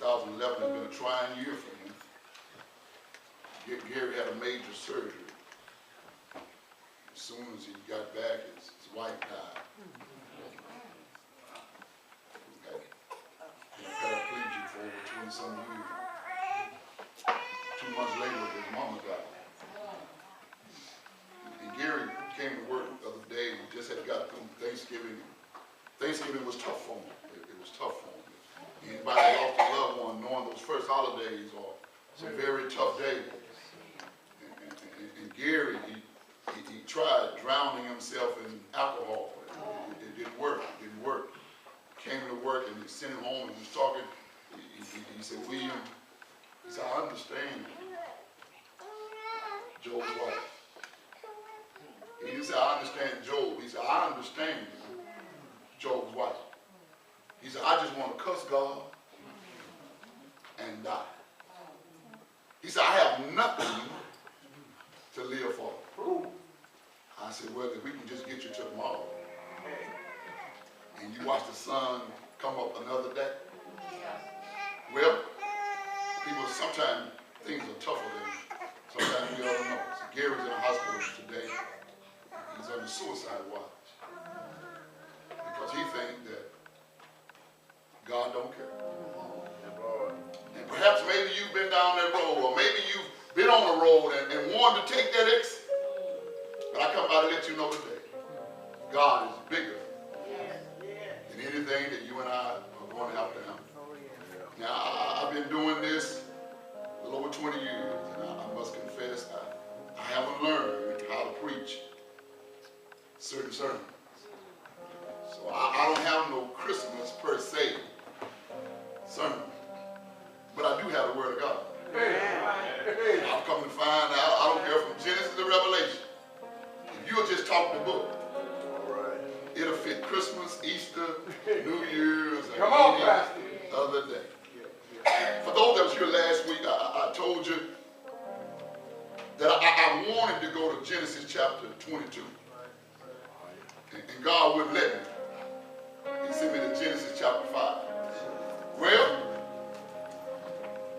2011 has been a trying year for him. Gary had a major surgery. As soon as he got back, his wife died. Okay. He was paraplegic for over 20-some years. 2 months later, his mama died. And Gary came to work the other day. We just had got through Thanksgiving. Thanksgiving was tough for him. It was tough for him. Anybody lost a loved one, knowing those first holidays are some very tough days. And Gary, he tried drowning himself in alcohol. It didn't work. It didn't work. Came to work and he sent him home and he was talking. He said, William, he said, I understand Joe's wife. He didn't say, I understand Job. He said, I understand Job's wife. He said, I just want to cuss God and die. He said, I have nothing to live for. I said, well, if we can just get you to tomorrow and you watch the sun come up another day. Well, people, sometimes things are tougher than sometimes we ought to know. So Gary's in the hospital today. He's under suicide watch because he thinks that God don't care. And perhaps maybe you've been down that road, or maybe you've been on the road and wanted to take that exit. But I come by to let you know today, God is bigger than anything that you and I are going to have to handle. Now, I've been doing this a little over 20 years, and I must confess, I haven't learned how to preach certain sermons. So I don't have no Christmas per se sermon, but I do have the Word of God. I've come to find out, I don't care from Genesis to Revelation, if you'll just talk the book, it'll fit Christmas, Easter, New Year's, and any other day. For those that was here last week, I told you that I wanted to go to Genesis chapter 22. And God wouldn't let me. He sent me to Genesis chapter 5. Well,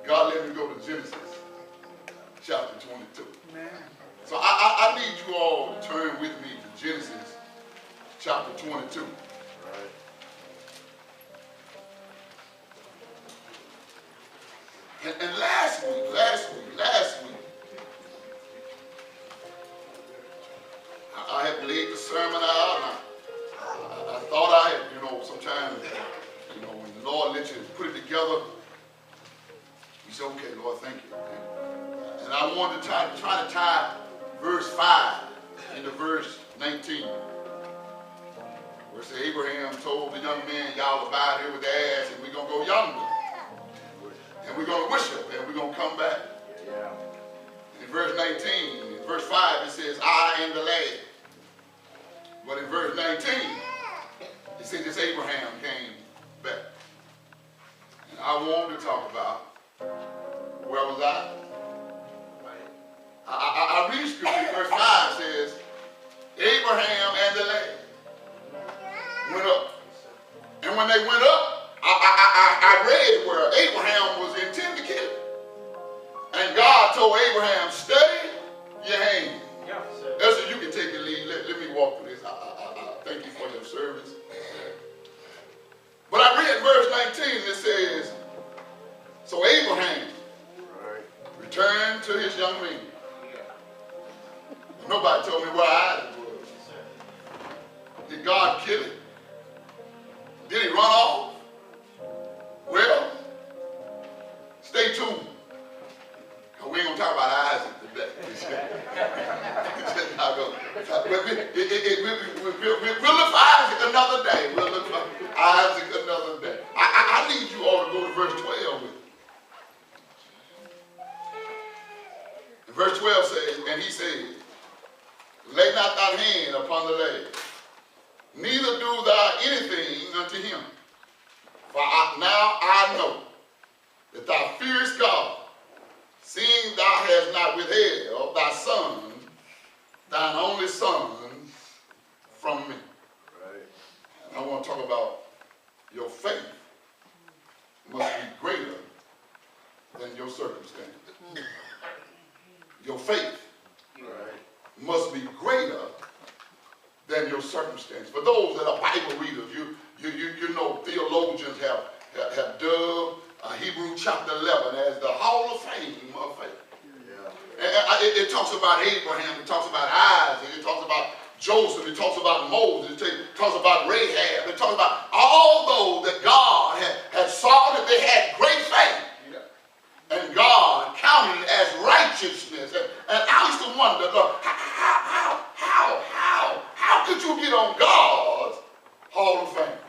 God let me go to Genesis chapter 22. So I need you all to turn with me to Genesis chapter 22. And last week, I had laid the sermon out, and I thought I had, sometimes, when the Lord lets you put it together, you say, okay, Lord, thank you. And I wanted to try to tie verse 5 into verse 19. Where it says, Abraham told the young man, y'all abide here with the ass, and we're going to go yonder. And we're going to worship, and we're going to come back. In verse 19, in verse 5, it says, I am the lad. But in verse 19, it says this Abraham came back. And I wanted to talk about, where was I? I read scripture, verse 5 says, Abraham and the lad went up. And when they went up, I read where Abraham was intended to kill him. And God told Abraham, stay your hand. That's so you can take the lead. Let me walk through this. I thank you for your service. But I read verse 19 and it says, so Abraham returned to his young men. Nobody told me where Isaac was. Did God kill him? Did he run off? Well, stay tuned. Because we ain't going to talk about Isaac today. It's just not going to. We'll look for Isaac another day. We'll look for Isaac another day. I need you all to go to verse 12 with me. And verse 12 says, and he said, lay not thy hand upon the lad, neither do thou anything unto him. For now I know that thou fearest God, seeing thou hast not withheld thy son, thine only son, from me. And I want to talk about your faith must be greater than your circumstance. Your faith must be greater than your circumstance. For those that are Bible readers, you know theologians have dubbed Hebrews chapter 11 as the Hall of Fame of faith. It talks about Abraham, it talks about Isaac, it talks about Joseph, it talks about Moses, it talks about Rahab, it talks about all those that God had saw that they had great faith. And God counted it as righteousness. And I used to wonder, Lord, how could you get on God's Hall of Fame?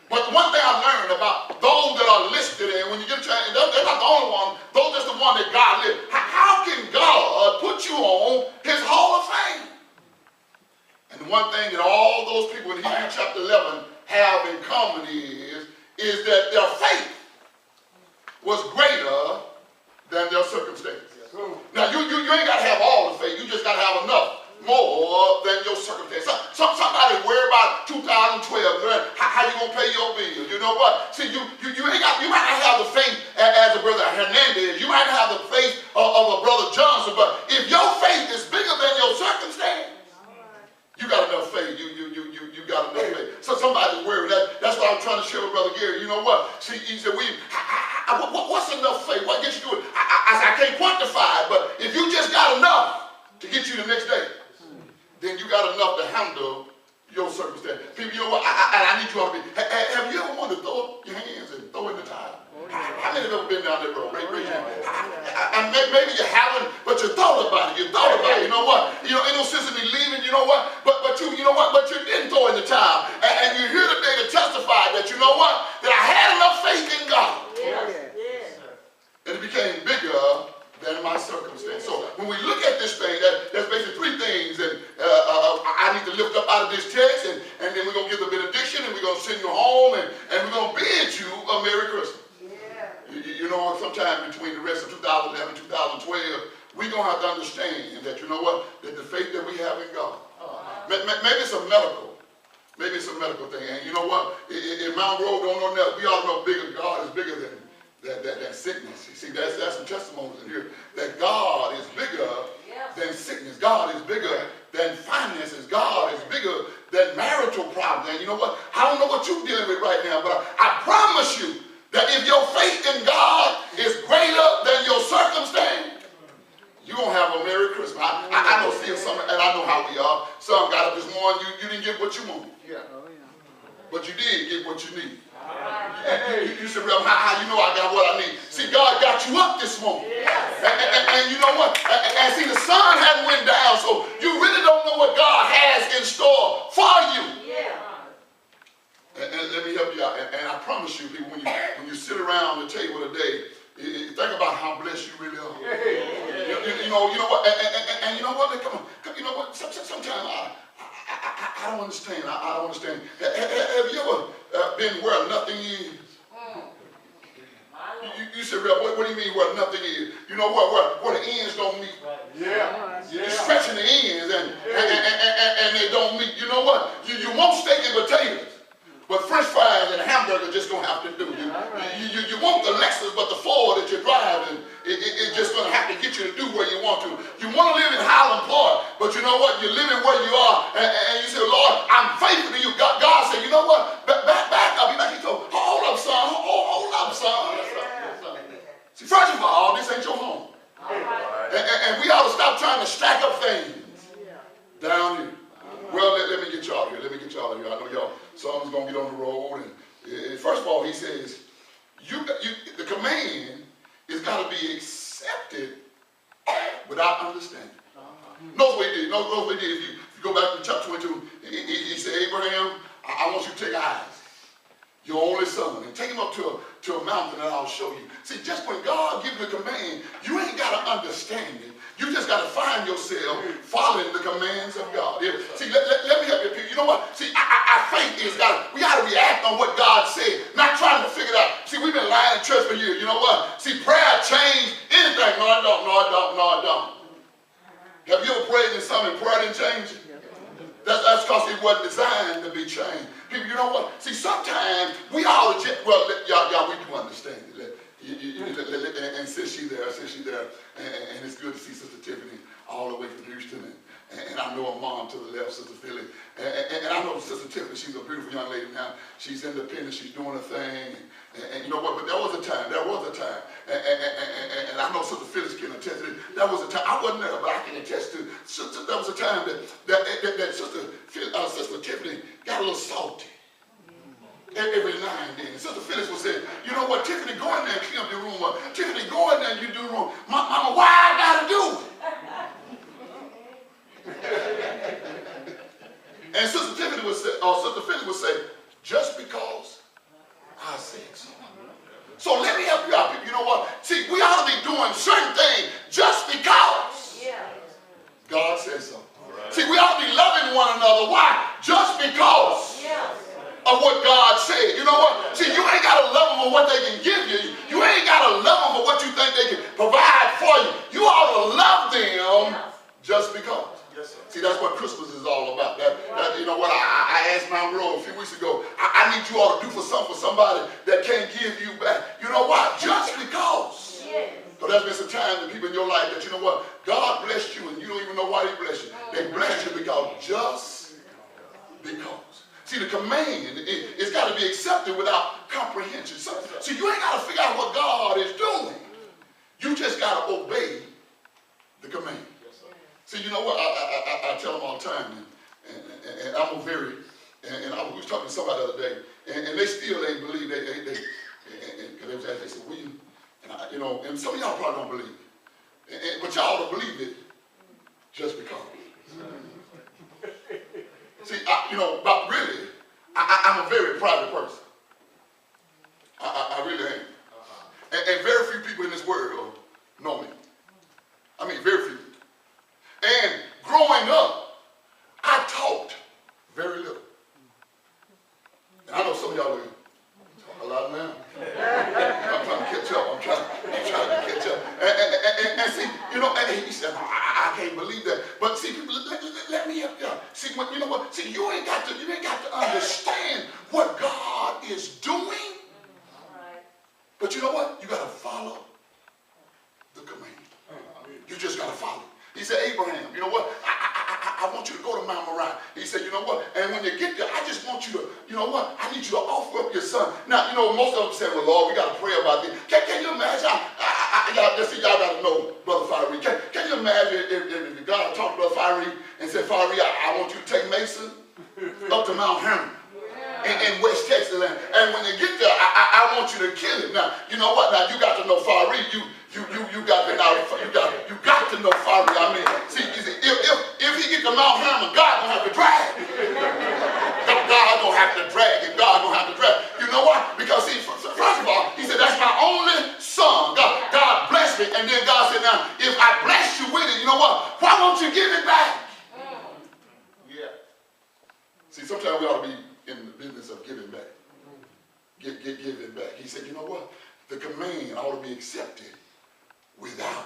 But one thing I learned about those that are listed, and when you get a chance, they're not the only one, those just the one that God listed. How can God put you on his Hall of Fame? And the one thing that all those people in Hebrews chapter 11 have in common is that their faith was greater than their circumstances. Now, you ain't got to have all the faith. You just got to have enough more than your circumstances. Somebody worry about 2012, how you going to pay your bills. You know what? See, you ain't got, you might not have the faith as a brother Hernandez. You might not have the faith of a brother Johnson, but if your faith is bigger than your circumstance, you got enough faith. You got enough faith. So somebody's worried. That's what I'm trying to share with Brother Gary. You know what? See, he said, what's enough faith? What gets you to it? I can't quantify it, but if you just got enough to get you the next day, then you got enough to handle your circumstance. People, you know what? I need you all to be. Have you ever wanted to throw up your hands and throw in the towel? How many have ever been down that road? Raise your hand. Maybe you haven't, but you thought about it. You thought about it. You know what? You know, ain't no sense in me leaving. You know what? But you know what? But you didn't throw in the towel. And you're here today to testify that you know what? That I had enough faith in God. And it became bigger than my circumstance. So when we look at this thing, there's basically three things. And I need to lift up out of this text, and then we're going to give the benediction, and we're going to send you home, and we're going to bid you a Merry Christmas. You know, sometime between the rest of 2011 and 2012, we're going to have to understand that, you know what, that the faith that we have in God, maybe it's a medical thing. And you know what, in Mount Road, don't know that, we all know God is bigger than that sickness. You see, that's some testimonies in here, that God is bigger than sickness. God is bigger than finances. God is bigger than marital problems. And you know what, I don't know what you're dealing with right now, but I promise you, that if your faith in God is greater than your circumstance, you're going to have a Merry Christmas. I know some, and I know how we are. Some got up this morning, you didn't get what you wanted. But you did get what you need. You said, Reverend, how you know I got what I need? See, God got you up this morning. And you know what? And see, the sun hadn't went down, so you really don't know what God has in store for you. And let me help you out. And I promise you, people, when you sit around the table today, think about how blessed you really are. You know what? And you know what? Come on. You know what? Sometimes I don't understand. I don't understand. Have you ever been where nothing is? You said, what do you mean where nothing is? You know what? Where the ends don't meet. You're stretching the ends and they don't meet. You know what? You want steak and potatoes. But French fries and a hamburger just don't have to do. You want the Lexus, but the Ford that you're driving, it's just going to have to get you to do where you want to. You want to live in Highland Park, but you know what? You're living where you are, and you say, Lord, I'm faithful to you. God said, you know what? Back up. He told, hold up, son. Hold up, son. See, first of all, this ain't your home. And we ought to stop trying to stack up things down here. Well, let me get y'all here. I know y'all, someone's going to get on the road. And first of all, he says, the command is got to be accepted without understanding. Notice what he did. If you go back to chapter 22, he said, Abraham, I want you to take Isaac, your only son, and take him up to a mountain and I'll show you. See, just when God gives you the command, you ain't got to understand it. You just got to find yourself following the commands of God. See, let me help you. You know what? See, our faith is we got to react on what God said, not trying to figure it out. See, we've been lying in church for years. You know what? See, prayer changed anything. No, it don't. Have you ever prayed in something and prayer didn't change it? That's because it wasn't designed to be changed. People, you know what? See, sometimes we all, well, y'all, we do understand it. And there. I said she's there. And it's good to see Sister Tiffany all the way from Houston. And I know her mom to the left, Sister Philly. And I know Sister Tiffany, she's a beautiful young lady now. She's independent, she's doing her thing. And you know what, but there was a time. And I know Sister Phyllis can attest to this. There was a time, I wasn't there, but I can attest to, there was a time that Sister Tiffany got a little salty. Every now and then. Sister Phyllis would say, you know what, Tiffany, go in there and clean up your room. Tiffany, go in there and you do the room. Mama, why I gotta do it? And Sister Tiffany would say, or Sister Phyllis would say, just because I said so. So let me help you out, people. You know what? See, we ought to be doing certain things just because God says so. Right. See, we ought to be loving one another. Why? Just because of what God said. You know what? See, you ain't got to love them for what they can give you. You ain't got to love them for what you think they can provide for you. You ought to love them just because. Yes, sir. See, that's what Christmas is all about. You know what? I asked Mount Road a few weeks ago, I need you all to do for somebody that can't give you back. You know what? Just because. So there's been some times in people in your life that, you know what? God blessed you and you don't even know why he blessed you. They blessed you because just because. See, the command, it's got to be accepted without comprehension. So you ain't got to figure out what God is doing. You just got to obey the command. See, you know what? I tell them all the time, and I'm a very, and I was talking to somebody the other day, and they still ain't believe because they said, will you? And you know, and some of y'all probably don't believe it, but y'all don't believe it just because. See, you know, but really, I'm a very private person. I really am, and very few people in this world know me. I mean, very few. And growing up, I talked very little. And I know some of y'all are talking a lot now. I'm trying to catch up. I'm trying to catch up. And see, you know, and he said, I can't believe that. But see, people, let me help you out. See, you know what? See, you ain't got to understand what God is doing. But you know what? You got to follow the command. You just got to follow. He said, Abraham, you know what? I want you to go to Mount Moriah. He said, you know what? And when you get there, I just want you to, you know what? I need you to offer up your son. Now, you know, most of them say, well, Lord, we got to pray about this. Can you imagine? Y'all got to know Brother Fiery. Can you imagine if God talked to Brother Fiery and said, Fiery, I want you to take Mason up to Mount Hermon in West Texas. And when you get there, I want you to kill him. Now, you know what? Now, you got to know Fiery. You got to know Fiery. I mean, see, if he get to Mount Hermon, God gonna have to drag him. God gonna have to drag him. God gonna have to drag him. You know what? Because see, first of all, he said, that's my only son. God blessed me. And then God said, now, if I bless you with it, you know what? Why won't you give it back? Yeah. See, sometimes we ought to be in the business of giving back. Giving back. He said, you know what? The command ought to be accepted without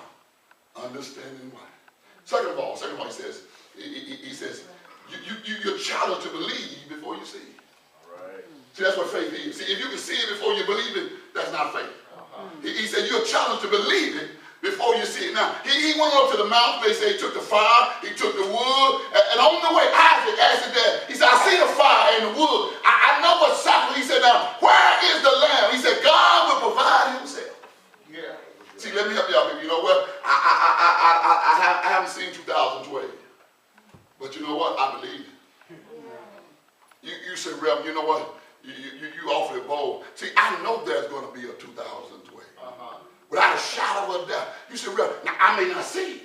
understanding why. Second of all, he says, you're challenged to believe before you see. Right. See, that's what faith is. See, if you can see it before you believe it, that's not faith. He said, you're challenged to believe it before you see it. Now, he went up to the mountain. They say he took the fire, he took the wood, and on the way, Isaac asked his dad, he said, I see the fire and the wood. I know what sacrifice. He said, now, where is the lamb? He said, God will provide himself. Yeah. See, let me help y'all, people. You know what? I haven't seen 2012. But you know what? I believe it. You say, Reverend, you know what? You awfully bold. See, I know there's going to be a 2012. Without a shadow of a doubt. You say, Reverend, now I may not see it.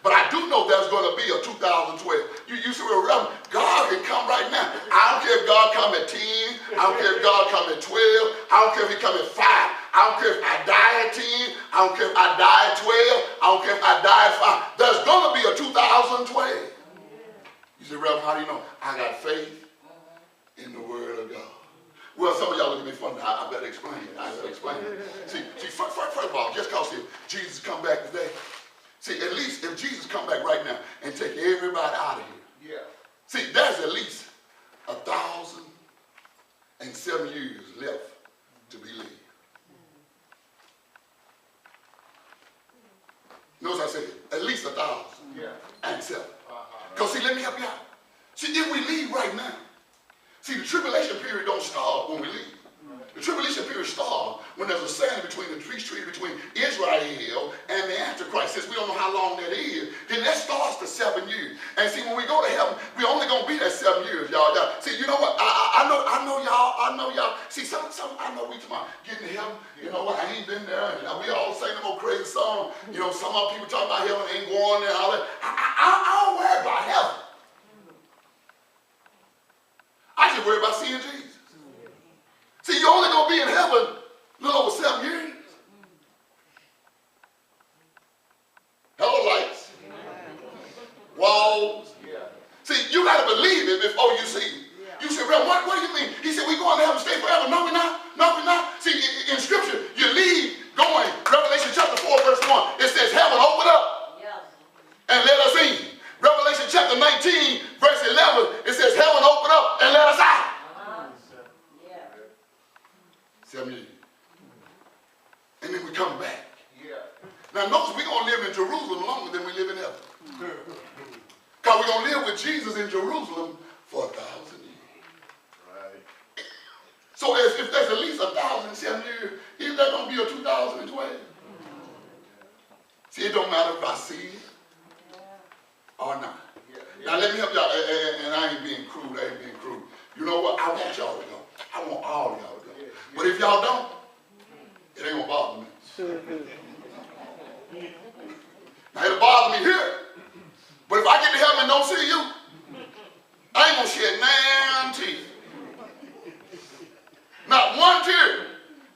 But I do know there's going to be a 2012. You say, well, Reverend, God can come right now. I don't care if God come at 10. I don't care if God come at 12. I don't care if he come at 5. I don't care if I die at 10. I don't care if I die at 12. I don't care if I die at 5. There's going to be a 2012. You say, Reverend, how do you know? I got faith in the word of God. Well, some of y'all look at me funny. I better explain it. I better explain it. See, first of all, just because if Jesus come back today, see, at least if Jesus come back right now and take everybody out of here. Yeah. See, there's at least 1,007 years left to be lived. Notice I said at least 1,000 and 7. Because see, let me help you out. See, if we leave right now, see, the tribulation period don't start when we leave. The tribulation period starts when there's a standing between the peace treaty between Israel and the Antichrist. Since we don't know how long that is, then that starts the 7 years. And see, when we go to heaven, we're only going to be there 7 years, y'all. See, you know what? I know y'all. See, some I know we talking about getting to heaven. You know what? I ain't been there. And we all sing them old crazy songs. You know, some of people talking about heaven ain't going there and all that. I don't worry about heaven. I just worry about seeing Jesus. See, you're only going to be in heaven a little over 7 years. Hello, lights. Walls. See, you got to believe it before you see it. You say, well, what do you mean? He said, we're going to heaven and stay forever. No, we're not. No, we're not. See, in Scripture, you leave going. Revelation chapter 4, verse 1. It says, heaven open up and let us in. Revelation chapter 19, verse 11. It says, heaven open up and let us out. 7 years. And then we come back. Now notice we're going to live in Jerusalem longer than we live in heaven. Because we're going to live with Jesus in Jerusalem for 1,000 years. Right. So if there's at least 1,007 years, is that going to be a 2012? See, it don't matter if I see it or not. Now let me help y'all, and I ain't being crude, You know what? I want y'all to go. I want all of y'all to go. But if y'all don't, it ain't gonna bother me. Now it'll bother me here. But if I get to heaven and don't see you, I ain't gonna shed nine tears. Not one tear.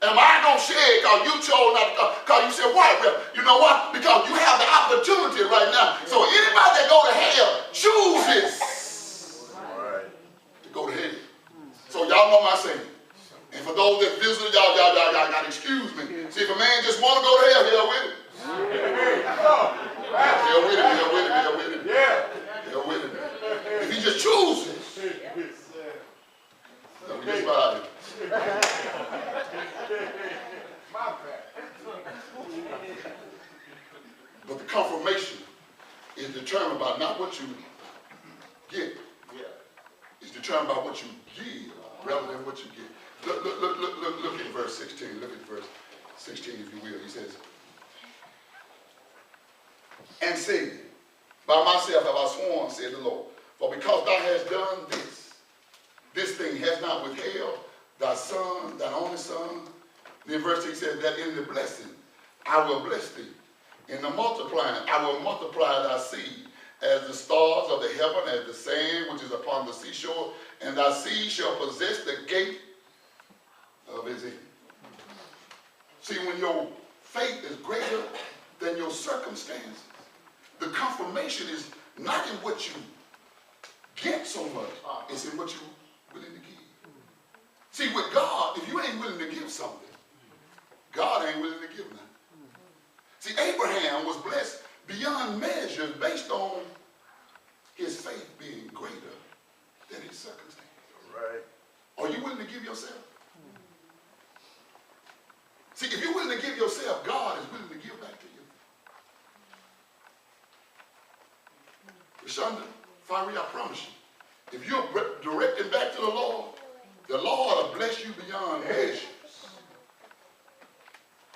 Am I gonna shed because you chose not to come? Because you said, why? Well, you know what? Because you have the opportunity right now. So anybody that go to hell chooses to go to hell. So y'all know my saying. And for those that visit, y'all got to excuse me. See, if a man just want to go to hell, hell with him. Hell with him, hell with him, hell with him. Hell with him. If he just chooses, then we just about it. But the confirmation is determined by not what you get. It's determined by what you give rather than what you get. Look at verse 16. Look at verse 16, if you will. He says, and say, by myself have I sworn, said the Lord, for because thou hast done this thing has not withheld thy son, thine only son. Then verse 6 says that in the blessing I will bless thee. In the multiplying I will multiply thy seed as the stars of the heaven, as the sand which is upon the seashore, and thy seed shall possess the gate of his end. See, when your faith is greater than your circumstances, the confirmation is not in what you get so much, it's in what you're willing to give. See, with God, if you ain't willing to give something, God ain't willing to give nothing. See, Abraham was blessed beyond measure based on his faith being greater than his circumstances. Right. Are you willing to give yourself? See, if you're willing to give yourself, God is willing to give back to you. Rashonda, Fiery, I promise you, if you're directing back to the Lord will bless you beyond measure.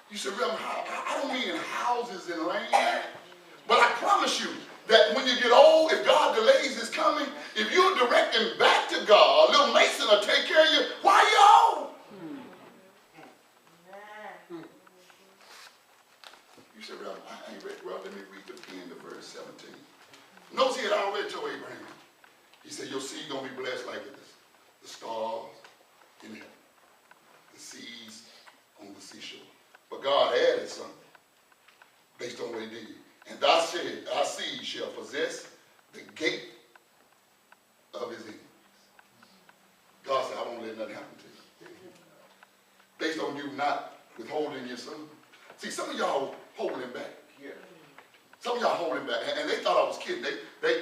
You say, Reverend, I don't mean houses and land, but I promise you that when you get old, if God delays his coming, if you're directing back to God, little Mason will take care of you while you're old. You say, Reverend, I ain't read. Well, let me read the end of verse 17. Notice he had already told Abraham. He said, your seed going to be blessed like the stars in heaven, the seas on the seashore. But God added something based on what he did. And thy seed shall possess the gate of his enemies. God said, I won't let nothing happen to you. Based on you not withholding your son. See, some of y'all holding back. Some of y'all holding back. And they thought I was kidding.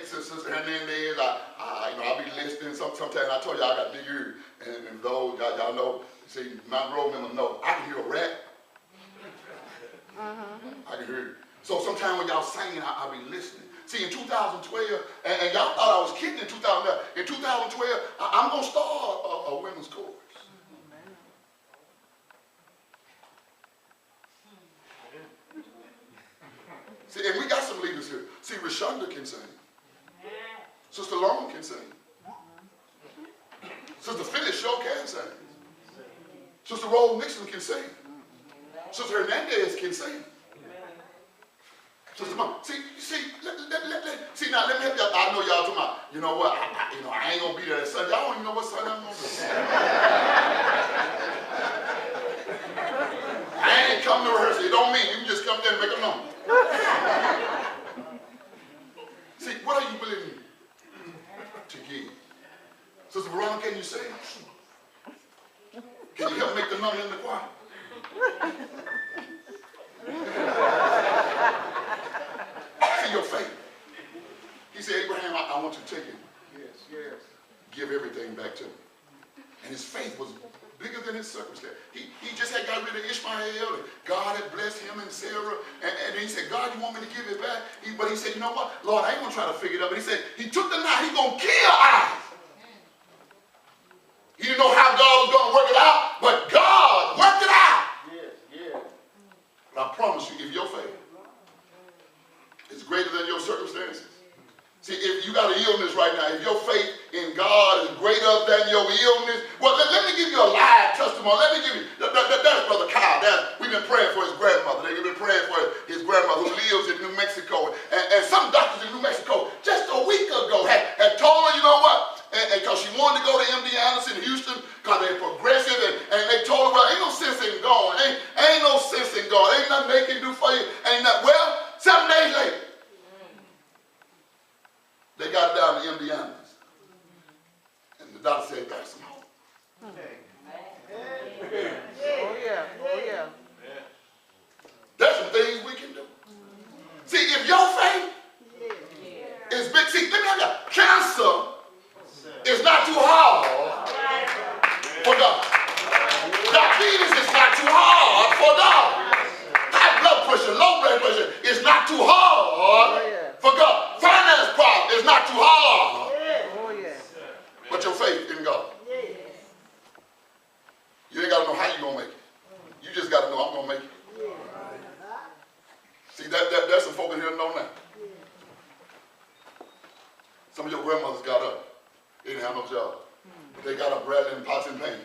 Sister Hernandez, I be listening. Sometimes I told y'all I got big ears. And those, y'all know, see, Mount Road members know, I can hear a rat. I can hear it. So sometimes when y'all singing, I'll be listening. See, in 2012, and y'all thought I was kidding in 2011. In 2012, I'm going to start a women's chorus. See, and we got some leaders here. See, Rashonda can sing. Sister Lauren can sing. Sister Phyllis sure can sing. Sister Rose Nixon can sing. Sister Hernandez can sing. Sister Mom, see, now let me help y'all. I know y'all talking about, you know what, I ain't gonna be there that Sunday. Y'all don't even know what Sunday I'm gonna be. I ain't come to rehearsal. It don't mean you can just come there and make a number. See, what are you believing to give? Sister Veronica, can you sing? Can you help make the number in the choir? See your faith. He said, Abraham, I want you to take it. Yes. Give everything back to him. And his faith was bigger than his circumstance. He just had got rid of Ishmael, and God had blessed him and Sarah, and he said, God, you want me to give it back? But he said, you know what? Lord, I ain't going to try to figure it out. But he said, he took the knife, he's going to kill Isaac. He didn't know how God was going to work it out, but God worked it out. Yes. But I promise you, if your faith is greater than your circumstances, see, if you got an illness right now, if your faith in God is greater than your illness, well, let me give you a live testimony. Let me give you, that's Brother Kyle. We've been praying for his grandmother. They've been praying for his grandmother who lives in New Mexico. And some doctors in New Mexico just a week ago had told her, you know what? And because she wanted to go to MD Anderson in Houston because they're progressive, and they told her, well, ain't no sense in going. Ain't no sense in going. Ain't nothing they can do for you. Ain't nothing. Well, 7 days later, they got it down to MD Anderson. And the doctor said, there's some hope. Oh yeah. There's some things we can do. See, if your faith is big, see, let me have you. Cancer is not too hard for God. Diabetes is not too hard for God. High blood pressure, low blood pressure is not too hard for God. Finance problem is not too hard. But your faith in God. You ain't got to know how you're going to make it. You just got to know I'm going to make it. See, there's some folk in here that know now. Some of your grandmothers got up. They didn't have no job. But they got up rattling pots and pans.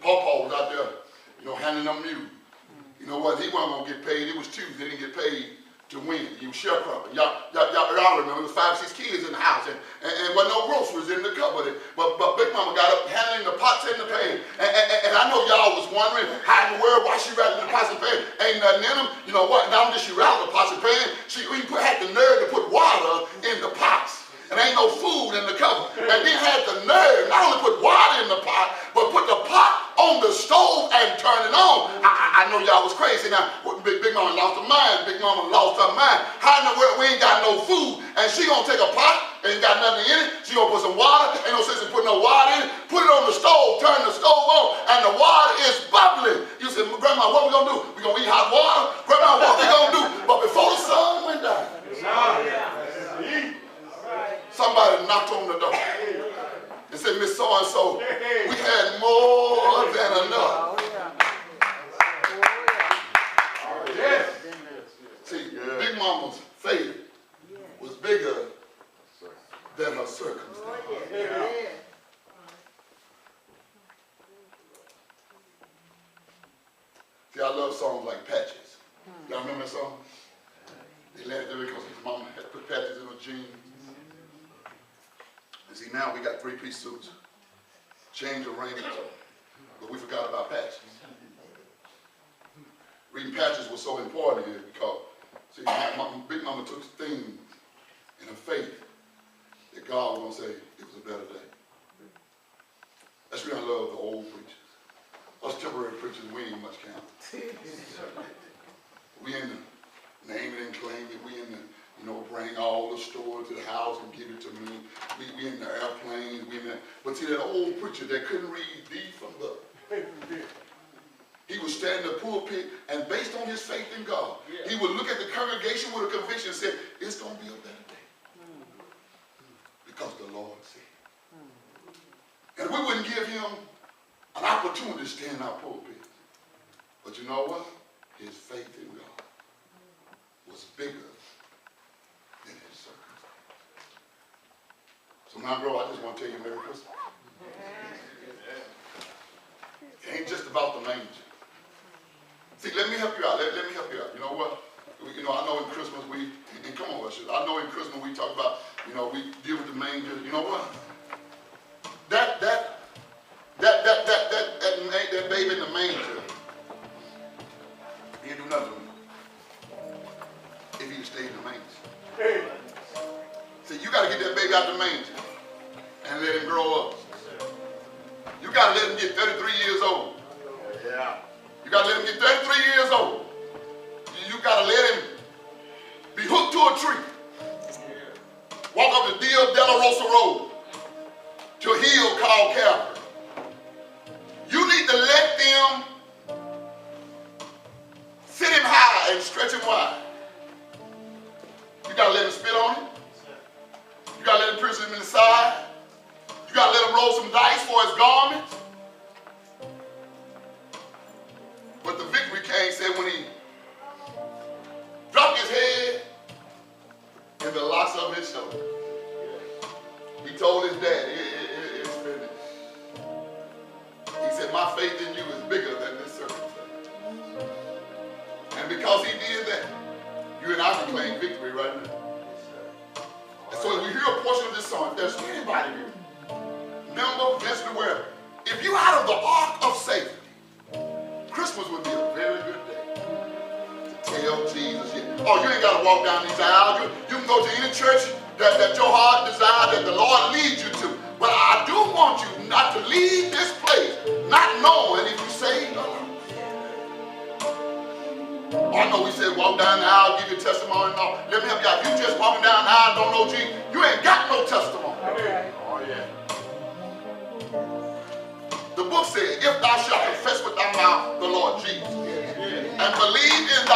Pawpaw was out there, handing them mule. You know what? He wasn't going to get paid. It was Tuesday. They didn't get paid to win. He was sharecropping. Y'all remember, it was 5 or 6 kids in the house, and wasn't no groceries in the cupboard. But Big Mama got up handling the pots and the pan. And I know y'all was wondering how in the world, why she rattling the pots and pan? Ain't nothing in them. You know what? Not only did she rattle the pots and pan, she had the nerve to put water in the pots. And ain't no food in the cupboard. And then had the nerve not only put water in the pot, but put the pot on the stove and turn it on. I know y'all was crazy. Now, Big Mama lost her mind. Big Mama lost her mind. How in the world we ain't got no food? And she gonna take a pot, ain't got nothing in it. She gonna put some water, ain't no sense in putting no water in it. Put it on the stove, turn the stove on, and the water is bubbling. You said, Grandma, what we gonna do? We gonna eat hot water? Grandma, what we gonna do? But before the sun went down, somebody knocked on the door and said, Miss So-and-so, we had more than enough. See, Big Mama's faith was bigger than her circumstance. See, I love songs like Patches. Y'all remember that song? They let it there because his mama had put patches in her jeans. And see, now we got 3-piece suits, change of raiment, but we forgot about patches. Reading patches was so important here because, see, Big Mama took things in her faith that God was going to say it was a better day. That's why I love the old preachers. Us temporary preachers, we ain't much count. We in the name it and claim it. We in the, bring all the store to the house and give it to me. We in the airplanes. But see, that old preacher that couldn't read D from the, he was stand in the pulpit, and based on his faith in God, he would look at the congregation with a conviction and say, it's going to be a better day. Because the Lord said. And we wouldn't give him an opportunity to stand in our pulpit. But you know what? His faith in God was bigger than his circumstances. So now, bro, I just want to tell you Merry Christmas. It ain't just about the manger. See, let me help you out. Let me help you out. You know what? I know in Christmas and come on, Russia. I know in Christmas we talk about, we deal with the manger. You know what? That baby in the manger, he didn't do nothing if he stayed in the manger. See, you got to get that baby out the manger and let him grow up. You got to let him get 33 years old. Yeah. You got to let him get 33 years old. You got to let him be hooked to a tree. Walk up the Dia de la Rosa Road to a hill called Calvary. You need to let them sit him high and stretch him wide. You got to let him spit on him. You got to let him pierce him in the side. You got to let him roll some dice for his garments. But the victory king said when he dropped his head in the locks of his shoulder, he told his dad, it's finished. He said, my faith in you is bigger than this circumstance. And because he did that, you and I can claim victory right now. And so as we hear a portion of this song, if there's anybody here, member, visitor, wherever, if you're out of the ark of safety, Christmas would be a very good day to tell Jesus. Oh, you ain't got to walk down these aisles. You can go to any church that your heart desires, that the Lord leads you to. But I do want you not to leave this place not knowing if you saved or not. Oh, I know we said walk down the aisle, give your testimony. No, let me help you out. If you just walking down the aisle, don't know Jesus, you ain't got no testimony. Okay. Oh, yeah. The book said, if thou shalt confess with thy mouth the Lord Jesus and believe in thy